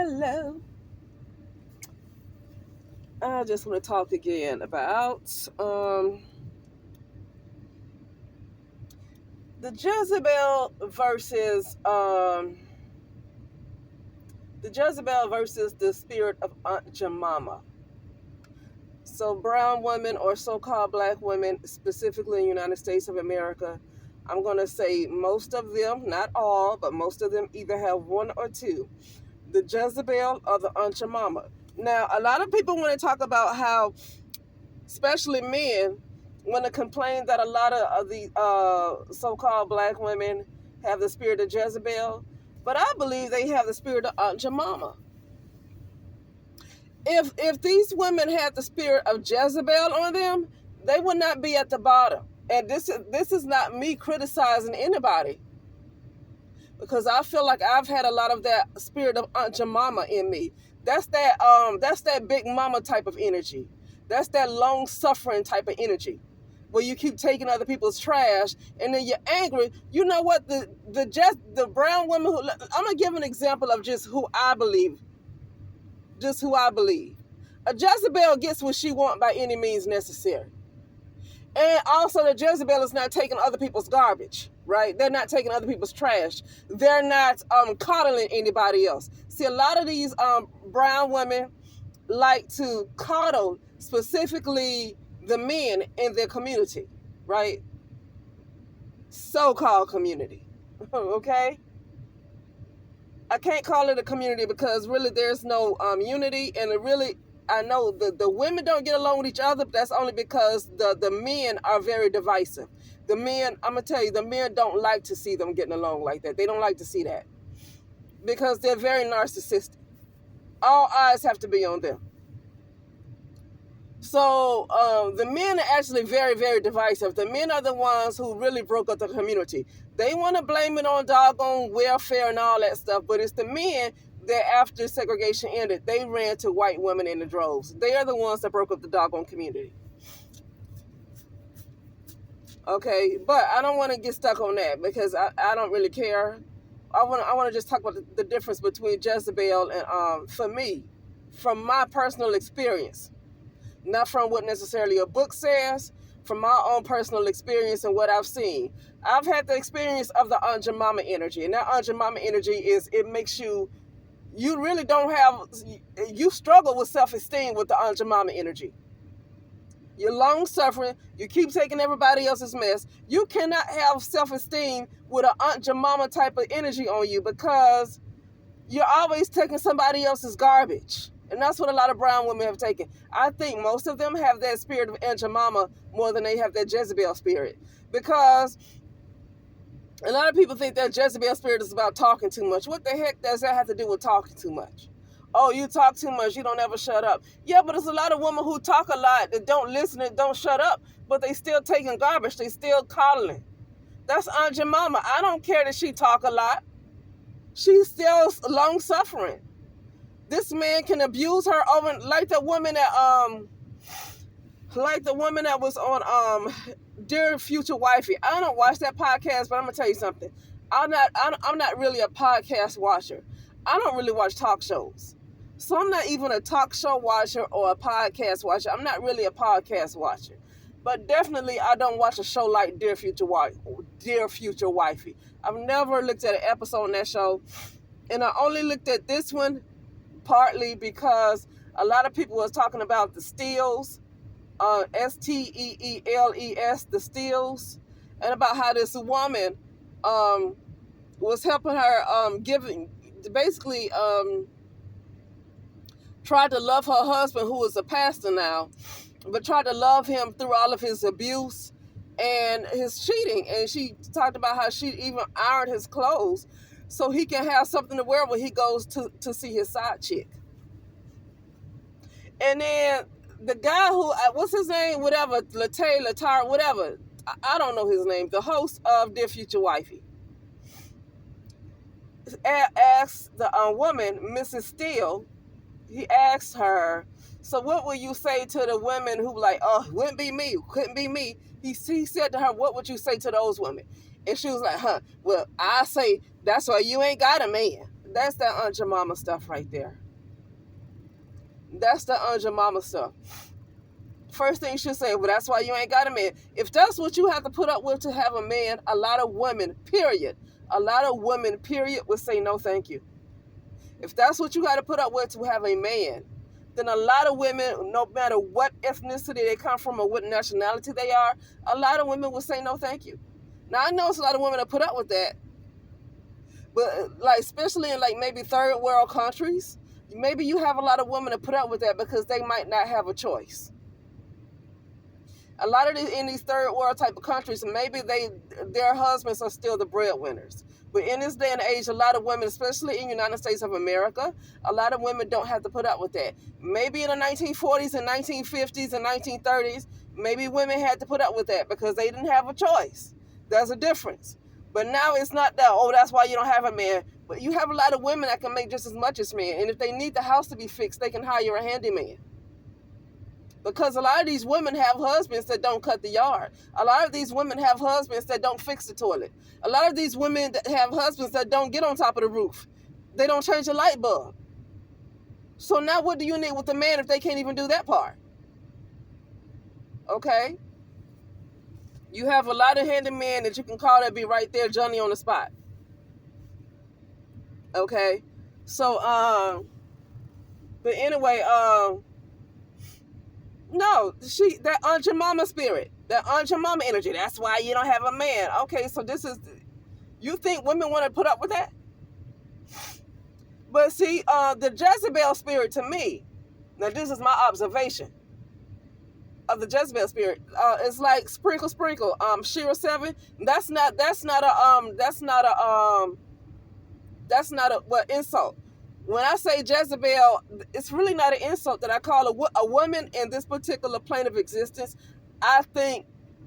Hello. I just want to talk again about the Jezebel versus the spirit of Aunt Jemima. So brown women or so-called black women, specifically in the United States of America, I'm going to say most of them, not all, but most of them either have one or two, the Jezebel or the Aunt Jemima. Now, a lot of people want to talk about how, especially men, want to complain that a lot of the so-called black women have the spirit of Jezebel, but I believe they have the spirit of Aunt Jemima. If these women had the spirit of Jezebel on them, they would not be at the bottom. And this is not me criticizing anybody, because I feel like I've had a lot of that spirit of Aunt Jemima in me. That's that big mama type of energy. That's that long suffering type of energy, where you keep taking other people's trash and then you're angry. You know what? The brown woman who, I'm gonna give an example of just who I believe. Just who I believe. A Jezebel gets what she wants by any means necessary. And also, the Jezebel is not taking other people's garbage, right? They're not taking other people's trash. They're not coddling anybody else. See, a lot of these brown women like to coddle specifically the men in their community, right? So-called community, okay? I can't call it a community because really there's no unity, and I know the women don't get along with each other, but that's only because the men are very divisive. The men, I'm going to tell you, the men don't like to see them getting along like that. They don't like to see that because they're very narcissistic. All eyes have to be on them. So the men are actually very, very divisive. The men are the ones who really broke up the community. They want to blame it on doggone welfare and all that stuff, but it's the men that after segregation ended, they ran to white women in the droves. They are the ones that broke up the doggone community. Okay, but I don't want to get stuck on that because I don't really care. I want to just talk about the difference between Jezebel and for me, from my personal experience. Not from what necessarily a book says, from my own personal experience and what I've seen. I've had the experience of the Aunt Jemima energy, and that Aunt Jemima energy it makes you really don't have, you struggle with self-esteem with the Aunt Jemima energy. You're long-suffering, you keep taking everybody else's mess. You cannot have self-esteem with an Aunt Jemima type of energy on you because you're always taking somebody else's garbage. And that's what a lot of brown women have taken. I think most of them have that spirit of Aunt Jemima more than they have that Jezebel spirit. Because a lot of people think that Jezebel spirit is about talking too much. What the heck does that have to do with talking too much? Oh, you talk too much, you don't ever shut up. Yeah, but there's a lot of women who talk a lot that don't listen and don't shut up, but they still taking garbage. They still coddling. That's Aunt Jemima. I don't care that she talk a lot. She's still long-suffering. This man can abuse her over like the woman that was on Dear Future Wifey. I don't watch that podcast, but I'm gonna tell you something. I'm not really a podcast watcher. I don't really watch talk shows. So I'm not even a talk show watcher or a podcast watcher. I'm not really a podcast watcher. But definitely I don't watch a show like Dear Future Wifey. I've never looked at an episode on that show. And I only looked at this one partly because a lot of people was talking about the Steels, Steels, the Steels, and about how this woman was helping her tried to love her husband, who is a pastor now, but tried to love him through all of his abuse and his cheating. And she talked about how she even ironed his clothes so he can have something to wear when he goes to see his side chick. And then the guy who, what's his name, whatever, Latar, whatever, I don't know his name, the host of Dear Future Wifey, asked the woman, Mrs. Steele, he asked her, so what will you say to the women who like, oh, couldn't be me. He said to her, what would you say to those women? And she was like, well, I say, that's why you ain't got a man. That's that Aunt Jemima stuff right there. That's the Aunt Jemima stuff. First thing she'll say, well, that's why you ain't got a man. If that's what you have to put up with to have a man, a lot of women, period, would say no thank you. If that's what you got to put up with to have a man, then a lot of women, no matter what ethnicity they come from or what nationality they are, a lot of women will say no thank you. Now, I know it's a lot of women that put up with that, but like, especially in like maybe third world countries, maybe you have a lot of women that put up with that because they might not have a choice. A lot of these in these third world type of countries, maybe their husbands are still the breadwinners. But in this day and age, a lot of women, especially in the United States of America, a lot of women don't have to put up with that. Maybe in the 1940s and 1950s and 1930s, maybe women had to put up with that because they didn't have a choice. There's a difference. But now it's not that, oh, that's why you don't have a man. But you have a lot of women that can make just as much as men. And if they need the house to be fixed, they can hire a handyman. Because a lot of these women have husbands that don't cut the yard. A lot of these women have husbands that don't fix the toilet. A lot of these women that have husbands that don't get on top of the roof. They don't change the light bulb. So now what do you need with a man if they can't even do that part? Okay? You have a lot of handymen that you can call that be right there, Johnny on the spot. Okay? So, but anyway, no, that Aunt Jemima spirit, that Aunt Jemima energy. That's why you don't have a man. Okay, so you think women want to put up with that? But see, the Jezebel spirit to me, now this is my observation of the Jezebel spirit. It's like sprinkle, sprinkle. Shira 7. That's not a what insult. When I say Jezebel, it's really not an insult that I call a woman in this particular plane of existence. I think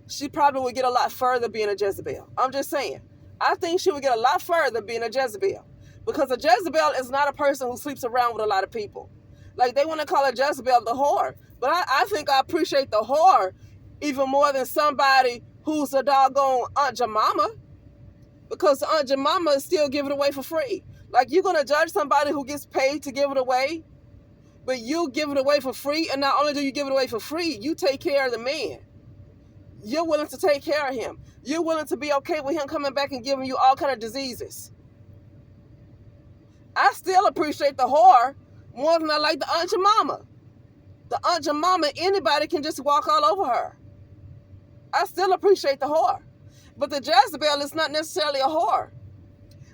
she probably would get a lot further being a Jezebel. I'm just saying. I think she would get a lot further being a Jezebel. Because a Jezebel is not a person who sleeps around with a lot of people. Like, they want to call a Jezebel the whore. But I think I appreciate the whore even more than somebody who's a doggone Aunt Jemima. Because Aunt Jemima is still giving it away for free. Like, you're going to judge somebody who gets paid to give it away, but you give it away for free, and not only do you give it away for free, you take care of the man. You're willing to take care of him. You're willing to be okay with him coming back and giving you all kind of diseases. I still appreciate the whore more than I like the Aunt Jemima. The Aunt Jemima, anybody can just walk all over her. I still appreciate the whore. But the Jezebel is not necessarily a whore.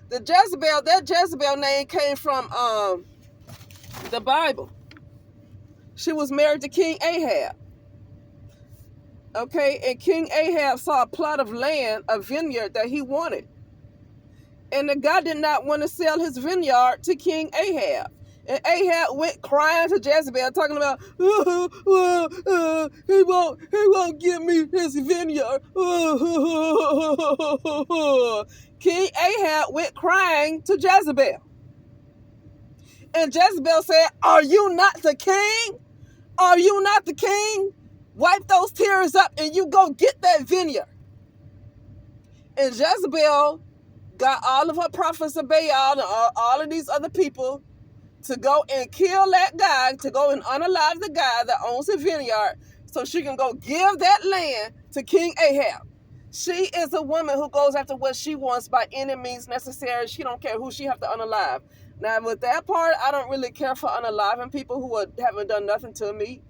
The Jezebel, that Jezebel name came from the Bible. She was married to King Ahab. Okay, and King Ahab saw a plot of land, a vineyard that he wanted. And the guy did not want to sell his vineyard to King Ahab. And Ahab went crying to Jezebel, talking about, he won't give me his vineyard. King Ahab went crying to Jezebel. And Jezebel said, are you not the king? Are you not the king? Wipe those tears up and you go get that vineyard. And Jezebel got all of her prophets of Baal and all of these other people to go and kill that guy, to go and unalive the guy that owns the vineyard so she can go give that land to King Ahab. She is a woman who goes after what she wants by any means necessary. She don't care who she have to unalive. Now, with that part, I don't really care for unaliving people who haven't done nothing to me.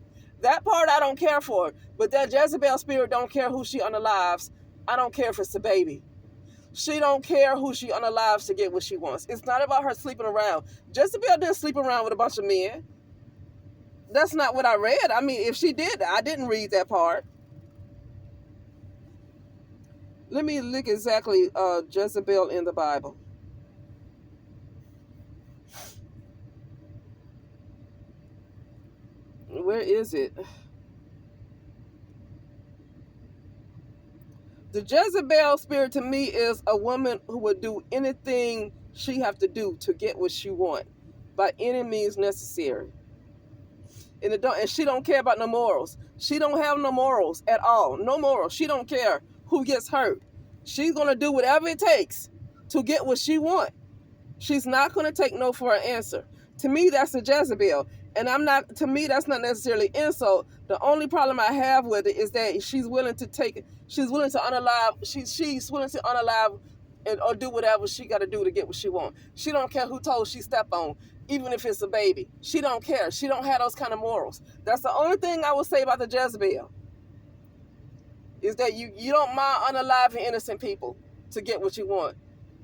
That part I don't care for. But that Jezebel spirit don't care who she unalives. I don't care if it's a baby. She don't care who she unalives to get what she wants. It's not about her sleeping around. Jezebel didn't sleep around with a bunch of men. That's not what I read. I mean, if she did, I didn't read that part. Let me look exactly Jezebel in the Bible. Where is it? The Jezebel spirit to me is a woman who would do anything she have to do to get what she want by any means necessary. And she don't care about no morals. She don't have no morals at all. No morals. She don't care who gets hurt. She's going to do whatever it takes to get what she want. She's not going to take no for an answer. To me, that's a Jezebel. And to me, that's not necessarily insult. The only problem I have with it is that she's willing to unalive, she's willing to unalive or do whatever she got to do to get what she wants. She don't care who told she step on, even if it's a baby. She don't care. She don't have those kind of morals. That's the only thing I would say about the Jezebel, is that you don't mind unaliving innocent people to get what you want.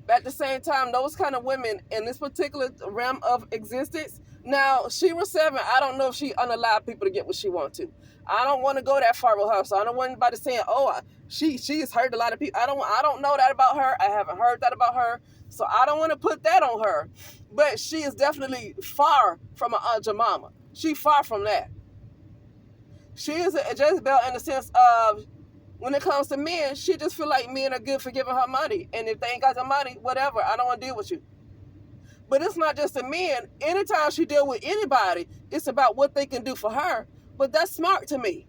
But at the same time, those kind of women in this particular realm of existence, now, she was 7. I don't know if she unallowed people to get what she wants to. I don't want to go that far with her, so I don't want anybody saying, "Oh, she has hurt a lot of people." I don't know that about her. I haven't heard that about her, so I don't want to put that on her. But she is definitely far from an Aunt Jemima. She's far from that. She is a Jezebel in the sense of, when it comes to men, she just feel like men are good for giving her money, and if they ain't got the money, whatever, I don't want to deal with you. But it's not just the men. Anytime she deal with anybody, it's about what they can do for her. But that's smart to me.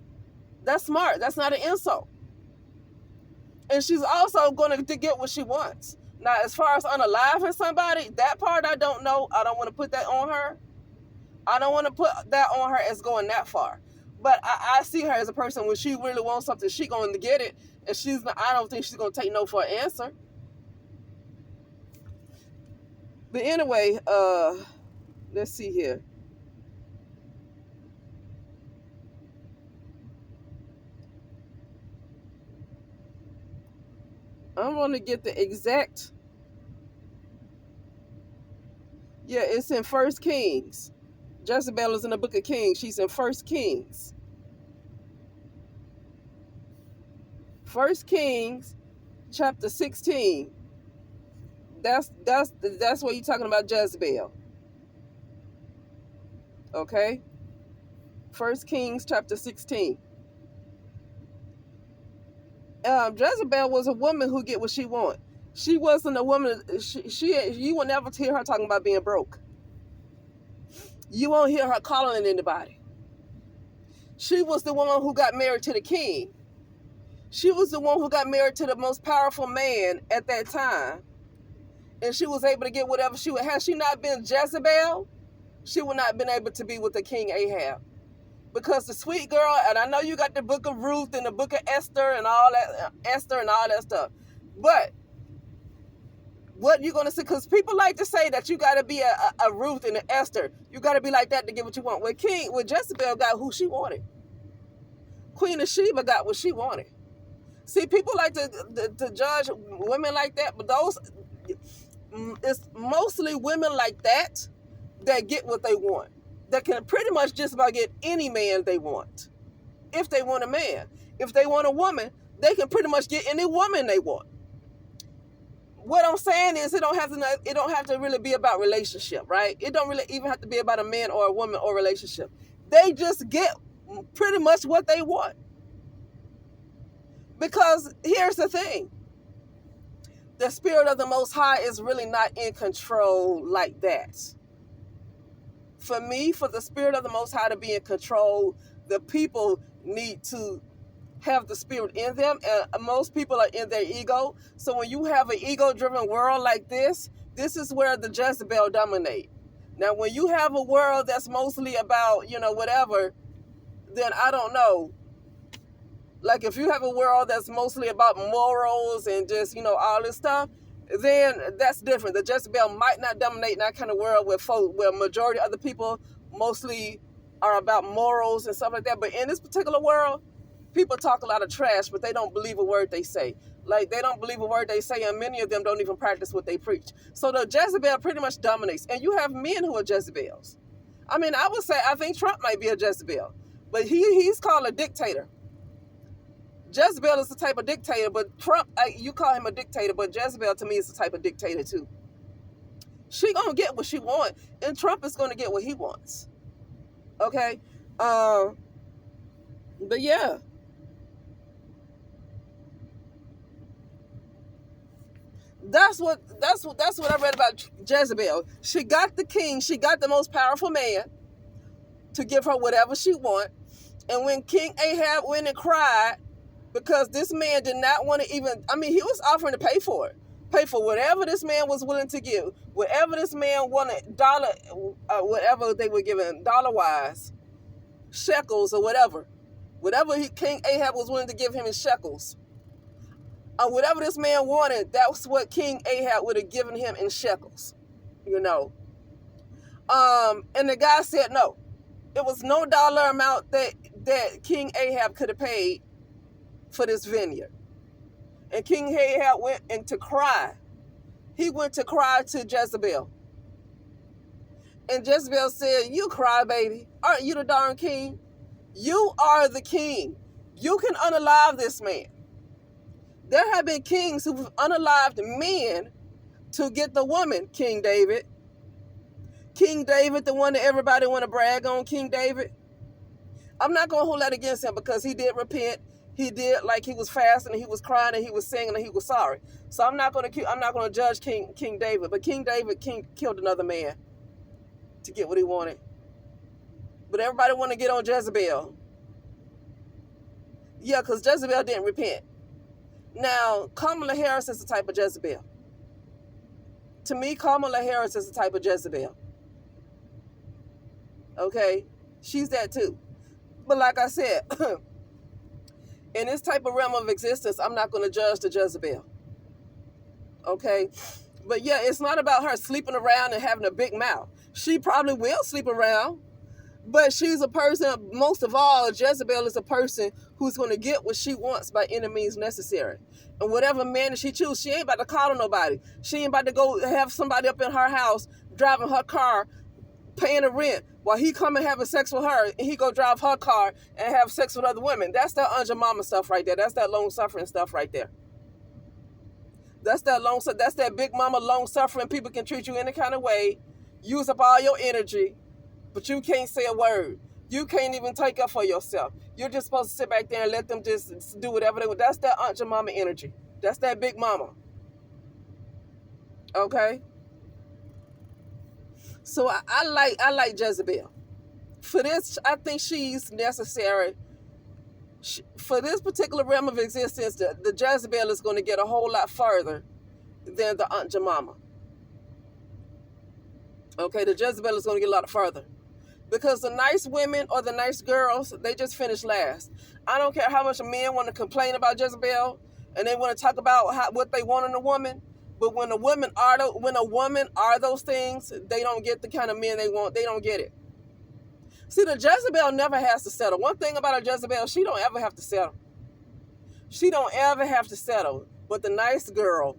That's smart. That's not an insult. And she's also going to get what she wants. Now, as far as unaliving somebody, that part I don't know. I don't want to put that on her. I don't want to put that on her as going that far. But I see her as a person, when she really wants something, she going to get it. And I don't think she's going to take no for an answer. But anyway, let's see here. I'm going to get the exact. Yeah, it's in 1 Kings. Jezebel is in the book of Kings. She's in 1 Kings. 1 Kings, chapter 16. That's what you're talking about, Jezebel. Okay? 1 Kings, chapter 16. Jezebel was a woman who get what she want. She wasn't a woman. You will never hear her talking about being broke. You won't hear her calling on anybody. She was the one who got married to the king. She was the one who got married to the most powerful man at that time. And she was able to get whatever she would. Had she not been Jezebel, she would not have been able to be with the king Ahab. Because the sweet girl, and I know you got the book of Ruth and the book of Esther and all that stuff. But what you're going to see, because people like to say that you got to be a Ruth and an Esther. You got to be like that to get what you want. With Jezebel got who she wanted. Queen of Sheba got what she wanted. See, people like to judge women like that, but it's mostly women like that get what they want. That can pretty much just about get any man they want. If they want a man. If they want a woman, they can pretty much get any woman they want. What I'm saying is, it don't have to really be about relationship, right? It don't really even have to be about a man or a woman or relationship. They just get pretty much what they want. Because here's the thing. The Spirit of the Most High is really not in control like that. For me, for the Spirit of the Most High to be in control, the people need to have the Spirit in them, and most people are in their ego. So when you have an ego-driven world like this is where the Jezebel dominate. Now, when you have a world that's mostly about, whatever, then I don't know. Like, if you have a world that's mostly about morals and just, all this stuff, then that's different. The Jezebel might not dominate in that kind of world where majority of the people mostly are about morals and stuff like that. But in this particular world, people talk a lot of trash, but they don't believe a word they say. Like, they don't believe a word they say, and many of them don't even practice what they preach. So the Jezebel pretty much dominates. And you have men who are Jezebels. I mean, I would say, I think Trump might be a Jezebel. But he's called a dictator. Jezebel is the type of dictator, but Trump, you call him a dictator, but Jezebel to me is the type of dictator too. She gonna get what she wants, and Trump is gonna get what he wants. Okay? But yeah. That's what I read about Jezebel. She got the king, she got the most powerful man to give her whatever she want. And when King Ahab went and cried, because this man did not want to he was offering to pay for it. pay for whatever this man was willing to give, whatever this man wanted, whatever they were giving, dollar-wise, shekels or whatever. Whatever King Ahab was willing to give him in shekels. Whatever this man wanted, that's what King Ahab would have given him in shekels. You know. And the guy said no. It was no dollar amount that King Ahab could have paid for this vineyard. And King Ahab went and to cry. He went to cry to Jezebel. And Jezebel said, "You cry, baby. Aren't you the darn king? You are the king. You can unalive this man." There have been kings who've unalived men to get the woman, King David. King David, the one that everybody want to brag on, King David. I'm not going to hold that against him because he did repent. He did, like, he was fasting and he was crying and he was singing and he was sorry. So I'm not going to judge King David, but King David killed another man to get what he wanted. But everybody want to get on Jezebel. Yeah, because Jezebel didn't repent. Now, Kamala Harris is the type of Jezebel. To me, Kamala Harris is the type of Jezebel. Okay? She's that too. But like I said, in this type of realm of existence, I'm not going to judge the Jezebel. Okay? But yeah, it's not about her sleeping around and having a big mouth. She probably will sleep around. But she's a person, most of all, Jezebel is a person who's going to get what she wants by any means necessary. And whatever man that she chooses, she ain't about to call on nobody. She ain't about to go have somebody up in her house, driving her car, paying the rent, while he come and having sex with her, and he go drive her car and have sex with other women. That's that Aunt Jemima stuff right there. That's that long-suffering stuff right there. That's that big mama long-suffering. People can treat you any kind of way, use up all your energy, but you can't say a word. You can't even take up for yourself. You're just supposed to sit back there and let them just do whatever they want. That's that Aunt Jemima energy. That's that big mama. Okay? So I like Jezebel. For this, I think she's necessary. For this particular realm of existence, the Jezebel is going to get a whole lot further than the Aunt Jemima. Okay, the Jezebel is going to get a lot further. Because the nice women or the nice girls, they just finish last. I don't care how much men want to complain about Jezebel and they want to talk about what they want in a woman. But when a woman are those things, they don't get the kind of men they want. They don't get it. See, the Jezebel never has to settle. One thing about a Jezebel, she don't ever have to settle. She don't ever have to settle. But the nice girl,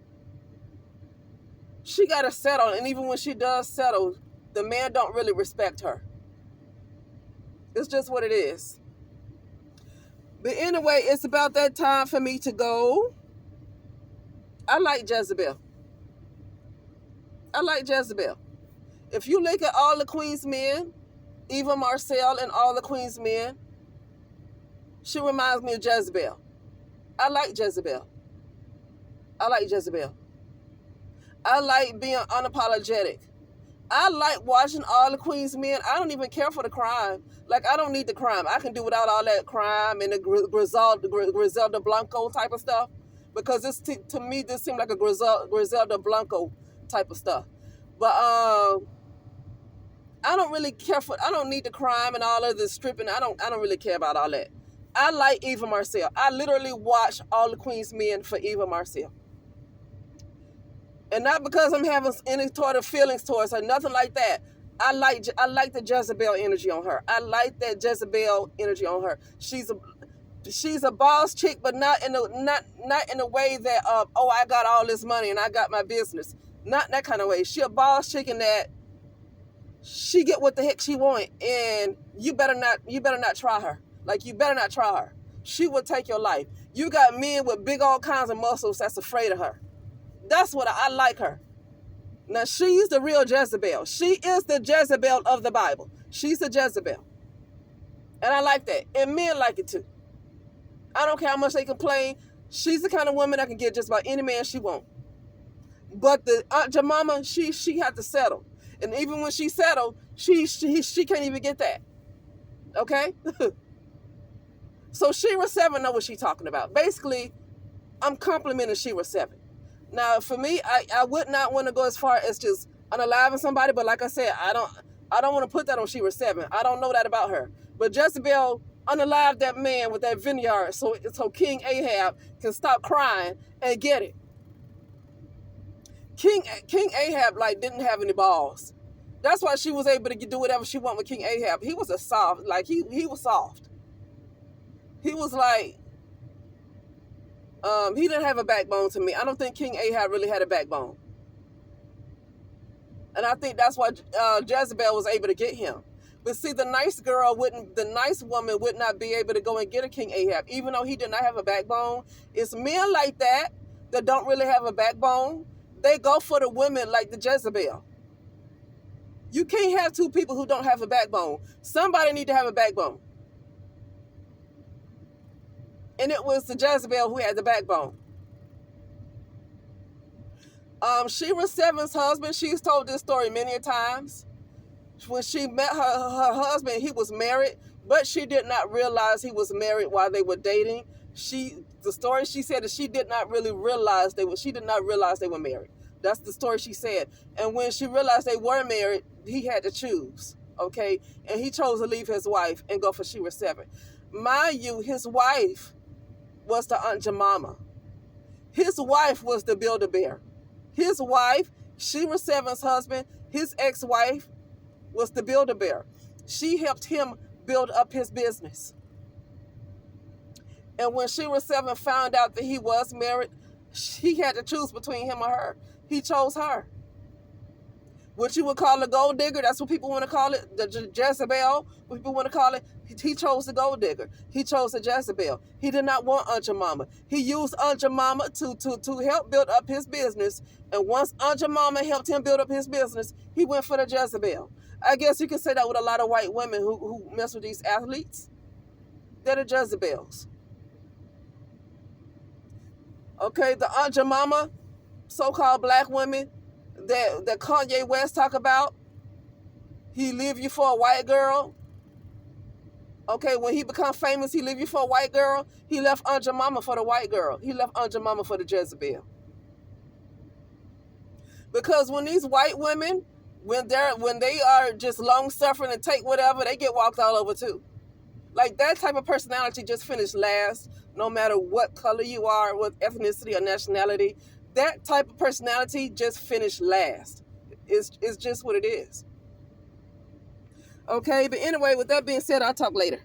she got to settle. And even when she does settle, the man don't really respect her. It's just what it is. But anyway, it's about that time for me to go. I like Jezebel. I like Jezebel. If you look at all the Queen's men, Eva Marcel and all the Queen's men, she reminds me of Jezebel. I like Jezebel. I like Jezebel. I like being unapologetic. I like watching all the Queen's men. I don't even care for the crime. Like, I don't need the crime. I can do without all that crime and the Griselda Blanco type of stuff. Because to me, this seemed like a Griselda Blanco type of stuff. But I don't really care for. I don't need the crime and all of the stripping. I don't really care about all that. I like Eva Marcel. I literally watch all the Queen's men for Eva Marcel. And not because I'm having any sort of feelings towards her, nothing like that. I like the Jezebel energy on her. I like that Jezebel energy on her. She's a boss chick, but not in a way that I got all this money and I got my business. Not that kind of way. She a boss chick in that she get what the heck she want, and you better not try her. Like, you better not try her. She will take your life. You got men with big all kinds of muscles that's afraid of her. That's what I like her. Now, she's the real Jezebel. She is the Jezebel of the Bible. She's the Jezebel. And I like that. And men like it too. I don't care how much they complain. She's the kind of woman that can get just about any man she wants. But the Aunt Jemima, she had to settle. And even when she settled, she can't even get that. Okay? So Shira 7 know what she's talking about. Basically, I'm complimenting Shira 7. Now, for me, I would not want to go as far as just unaliving somebody, but like I said, I don't want to put that on Shira 7. I don't know that about her. But Jezebel unalived that man with that vineyard so King Ahab can stop crying and get it. King Ahab like didn't have any balls. That's why she was able to do whatever she wanted with King Ahab. He was a soft, like he was soft. He was like, he didn't have a backbone to me. I don't think King Ahab really had a backbone. And I think that's why Jezebel was able to get him. But see, the nice woman would not be able to go and get a King Ahab, even though he did not have a backbone. It's men like that don't really have a backbone. They go for the women like the Jezebel. You can't have two people who don't have a backbone. Somebody need to have a backbone. And it was the Jezebel who had the backbone. Shira 7's husband, she's told this story many times. When she met her husband, he was married, but she did not realize he was married while they were dating. The story she said that she did not realize they were married. That's the story she said. And when she realized they were married, he had to choose. Okay, and he chose to leave his wife and go for Shira 7. Mind you, his wife was the Aunt Jemima. His wife was the Build-A-Bear. His wife, Shira 7's husband, his ex-wife was the Build-A-Bear. She helped him build up his business. And when Shira 7 found out that he was married, he had to choose between him or her. He chose her. What you would call a gold digger, that's what people want to call it, the Jezebel, what people want to call it. He chose the gold digger. He chose the Jezebel. He did not want Aunt Jemima. He used Aunt Jemima to help build up his business. And once Aunt Jemima helped him build up his business, he went for the Jezebel. I guess you can say that with a lot of white women who mess with these athletes. They're the Jezebels. Okay, the Aunt Jemima, so-called black women that Kanye West talk about, he leave you for a white girl. Okay, when he become famous, he leave you for a white girl. He left Aunt Jemima for the white girl. He left Aunt Jemima for the Jezebel. Because when these white women, when they are just long suffering and take whatever, they get walked all over too. Like that type of personality just finished last, no matter what color you are, what ethnicity or nationality. That type of personality just finished last. It's just what it is. Okay, but anyway, with that being said, I'll talk later.